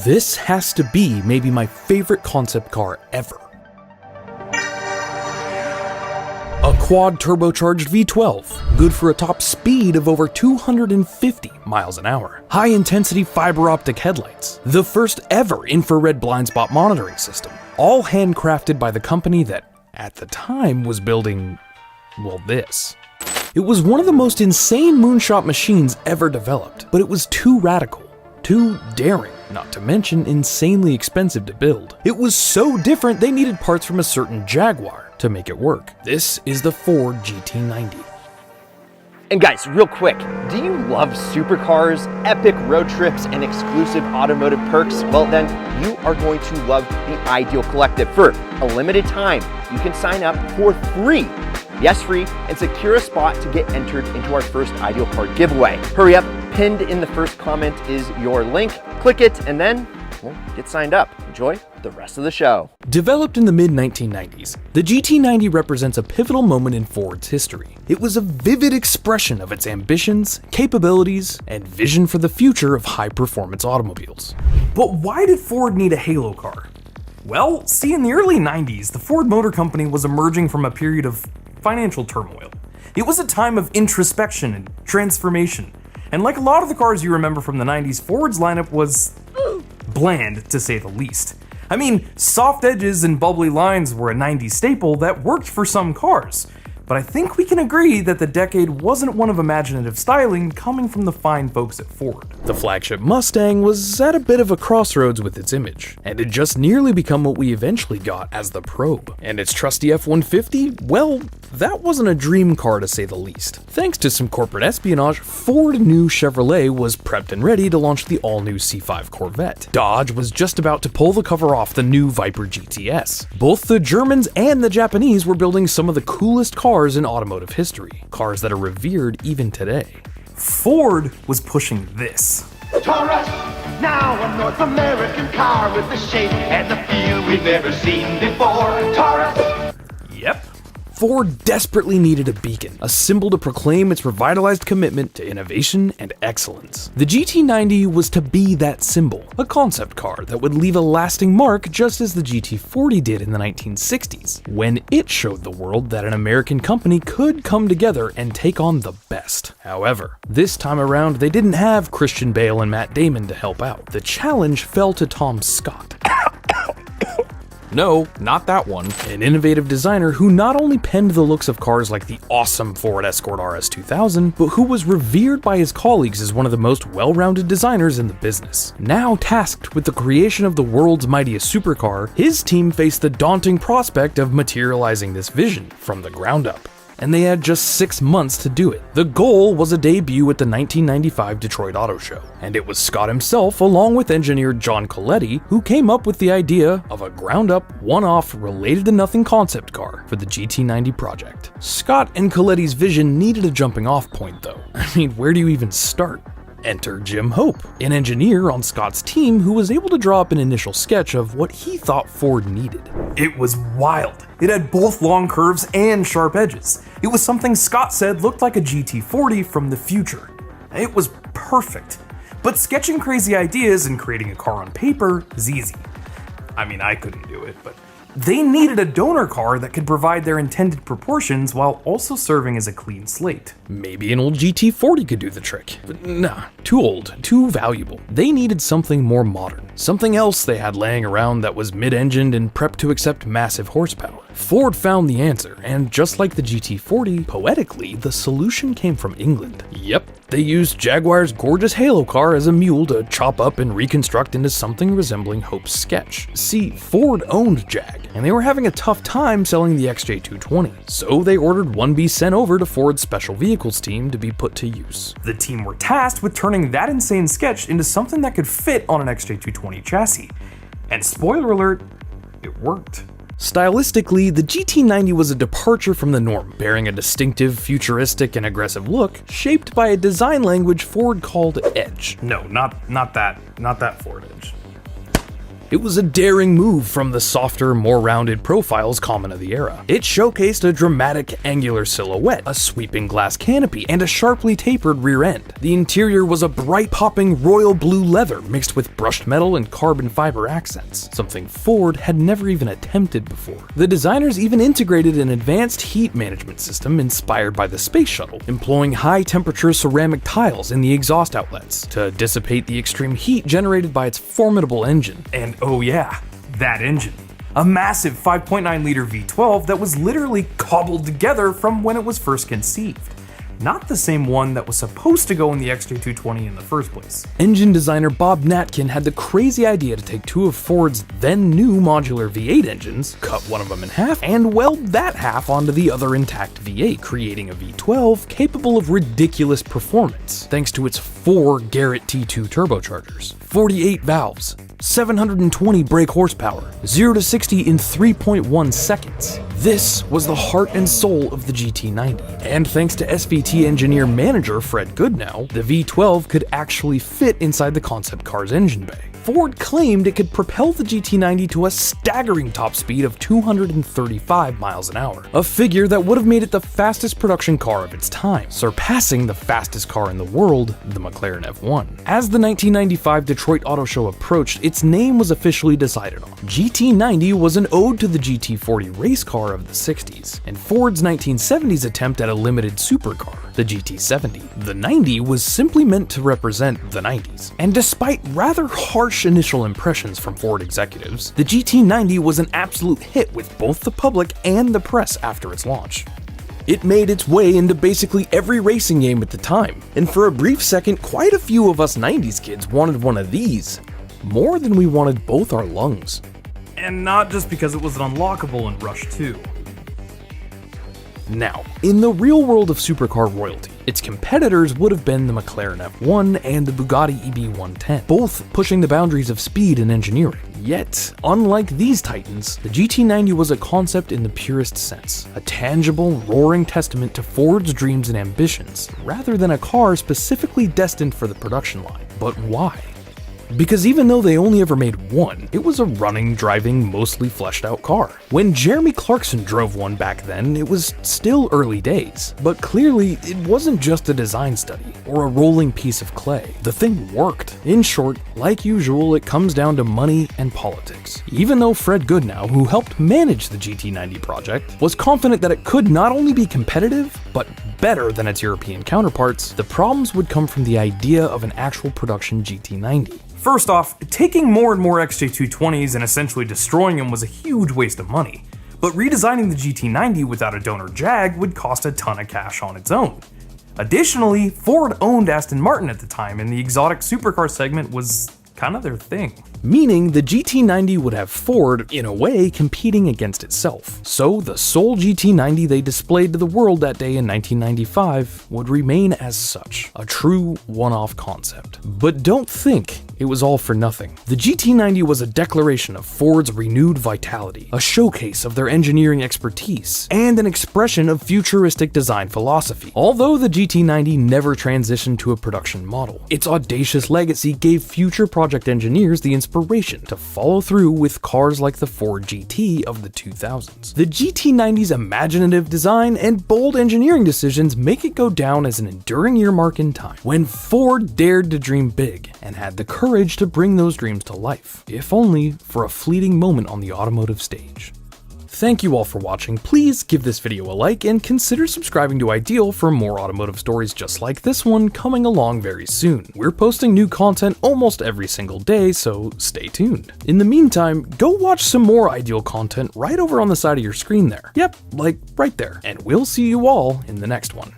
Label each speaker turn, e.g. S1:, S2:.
S1: This has to be maybe my favorite concept car ever. A quad turbocharged V12, good for a top speed of over 250 miles an hour. High intensity fiber optic headlights. The first ever infrared blind spot monitoring system. All handcrafted by the company that, at the time, was building, well, this. It was one of the most insane moonshot machines ever developed, but it was too radical, too daring, not to mention insanely expensive to build. It was so different they needed parts from a certain Jaguar to make it work. This is the Ford GT90.
S2: And guys, real quick, do you love supercars, epic road trips, and exclusive automotive perks? Well then, you are going to love the Ideal Collective. For a limited time, you can sign up for free. Yes, free, and secure a spot to get entered into our first Ideal Card giveaway. Hurry up, pinned in the first comment is your link. Click it, and then, well, get signed up. Enjoy the rest of the show.
S1: Developed in the mid-1990s, the GT90 represents a pivotal moment in Ford's history. It was a vivid expression of its ambitions, capabilities, and vision for the future of high-performance automobiles.
S3: But why did Ford need a halo car? Well, see, in the early 90s, the Ford Motor Company was emerging from a period of financial turmoil. It was a time of introspection and transformation. And like a lot of the cars you remember from the 90s, Ford's lineup was bland, to say the least. I mean, soft edges and bubbly lines were a 90s staple that worked for some cars. But I think we can agree that the decade wasn't one of imaginative styling coming from the fine folks at Ford.
S1: The flagship Mustang was at a bit of a crossroads with its image, and had just nearly become what we eventually got as the Probe. And its trusty F-150, well, that wasn't a dream car to say the least. Thanks to some corporate espionage, Ford knew Chevrolet was prepped and ready to launch the all-new C5 Corvette. Dodge was just about to pull the cover off the new Viper GTS. Both the Germans and the Japanese were building some of the coolest cars in automotive history, cars that are revered even today.
S3: Ford was pushing this.
S4: Taurus, now a North American car with the shape and the feel we've never seen before. Taurus.
S3: Yep.
S1: Ford desperately needed a beacon, a symbol to proclaim its revitalized commitment to innovation and excellence. The GT90 was to be that symbol, a concept car that would leave a lasting mark just as the GT40 did in the 1960s, when it showed the world that an American company could come together and take on the best. However, this time around they didn't have Christian Bale and Matt Damon to help out. The challenge fell to Tom Scott. No, not that one. An innovative designer who not only penned the looks of cars like the awesome Ford Escort RS 2000, but who was revered by his colleagues as one of the most well-rounded designers in the business. Now tasked with the creation of the world's mightiest supercar, his team faced the daunting prospect of materializing this vision from the ground up. And they had just 6 months to do it. The goal was a debut at the 1995 Detroit Auto Show, and it was Scott himself, along with engineer John Coletti, who came up with the idea of a ground-up, one-off, related-to-nothing concept car for the GT90 project. Scott and Coletti's vision needed a jumping-off point, though. I mean, where do you even start? Enter Jim Hope, an engineer on Scott's team who was able to draw up an initial sketch of what he thought Ford needed.
S3: It was wild. It had both long curves and sharp edges. It was something Scott said looked like a GT40 from the future. It was perfect. But sketching crazy ideas and creating a car on paper is easy. I mean, I couldn't do it, but they needed a donor car that could provide their intended proportions while also serving as a clean slate.
S1: Maybe an old GT40 could do the trick, but nah, too old, too valuable. They needed something more modern, something else they had laying around that was mid-engined and prepped to accept massive horsepower. Ford found the answer, and just like the GT40, poetically, the solution came from England. Yep, they used Jaguar's gorgeous Halo car as a mule to chop up and reconstruct into something resembling Hope's sketch. See, Ford owned Jag, and they were having a tough time selling the XJ220, so they ordered 1B sent over to Ford's special vehicles team to be put to use.
S3: The team were tasked with turning that insane sketch into something that could fit on an XJ220 chassis. And spoiler alert, it worked.
S1: Stylistically, the GT90 was a departure from the norm, bearing a distinctive, futuristic, and aggressive look, shaped by a design language Ford called Edge.
S3: No, not that Ford Edge.
S1: It was a daring move from the softer, more rounded profiles common of the era. It showcased a dramatic angular silhouette, a sweeping glass canopy, and a sharply tapered rear end. The interior was a bright popping royal blue leather mixed with brushed metal and carbon fiber accents, something Ford had never even attempted before. The designers even integrated an advanced heat management system inspired by the space shuttle, employing high-temperature ceramic tiles in the exhaust outlets to dissipate the extreme heat generated by its formidable engine.
S3: And oh yeah, that engine. A massive 5.9-liter V12 that was literally cobbled together from when it was first conceived. Not the same one that was supposed to go in the XJ220 in the first place.
S1: Engine designer Bob Natkin had the crazy idea to take two of Ford's then new modular V8 engines, cut one of them in half, and weld that half onto the other intact V8, creating a V12 capable of ridiculous performance, thanks to its 4 Garrett T2 turbochargers, 48 valves, 720 brake horsepower, 0 to 60 in 3.1 seconds. This was the heart and soul of the GT90, and thanks to SVT engineer manager Fred Goodnow, the V12 could actually fit inside the concept car's engine bay. Ford claimed it could propel the GT90 to a staggering top speed of 235 miles an hour, a figure that would have made it the fastest production car of its time, surpassing the fastest car in the world, the McLaren F1. As the 1995 Detroit Auto Show approached, its name was officially decided on. GT90 was an ode to the GT40 race car of the 60s, and Ford's 1970s attempt at a limited supercar, the GT70. The 90 was simply meant to represent the 90s, and despite rather harsh initial impressions from Ford executives, the GT90 was an absolute hit with both the public and the press after its launch. It made its way into basically every racing game at the time, and for a brief second, quite a few of us 90s kids wanted one of these, more than we wanted both our lungs.
S3: And not just because it was an unlockable in Rush 2.
S1: Now, in the real world of supercar royalty, its competitors would have been the McLaren F1 and the Bugatti EB110, both pushing the boundaries of speed and engineering. Yet, unlike these titans, the GT90 was a concept in the purest sense, a tangible, roaring testament to Ford's dreams and ambitions, rather than a car specifically destined for the production line. But why? Because even though they only ever made one, it was a running, driving, mostly fleshed out car. When Jeremy Clarkson drove one back then, it was still early days. But clearly, it wasn't just a design study, or a rolling piece of clay. The thing worked. In short, like usual, it comes down to money and politics. Even though Fred Goodnow, who helped manage the GT90 project, was confident that it could not only be competitive, but better than its European counterparts, the problems would come from the idea of an actual production GT90.
S3: First off, taking more and more XJ220s and essentially destroying them was a huge waste of money, but redesigning the GT90 without a donor Jag would cost a ton of cash on its own. Additionally, Ford owned Aston Martin at the time, and the exotic supercar segment was kind of their thing.
S1: Meaning the GT90 would have Ford, in a way, competing against itself. So the sole GT90 they displayed to the world that day in 1995 would remain as such, a true one-off concept. But don't think it was all for nothing. The GT90 was a declaration of Ford's renewed vitality, a showcase of their engineering expertise, and an expression of futuristic design philosophy. Although the GT90 never transitioned to a production model, its audacious legacy gave future project engineers the inspiration to follow through with cars like the Ford GT of the 2000s. The GT90's imaginative design and bold engineering decisions make it go down as an enduring earmark in time, when Ford dared to dream big and had the courage to bring those dreams to life, if only for a fleeting moment on the automotive stage. Thank you all for watching. Please give this video a like and consider subscribing to Ideal for more automotive stories just like this one coming along very soon. We're posting new content almost every single day, so stay tuned. In the meantime, go watch some more Ideal content right over on the side of your screen there. Yep, like right there. And we'll see you all in the next one.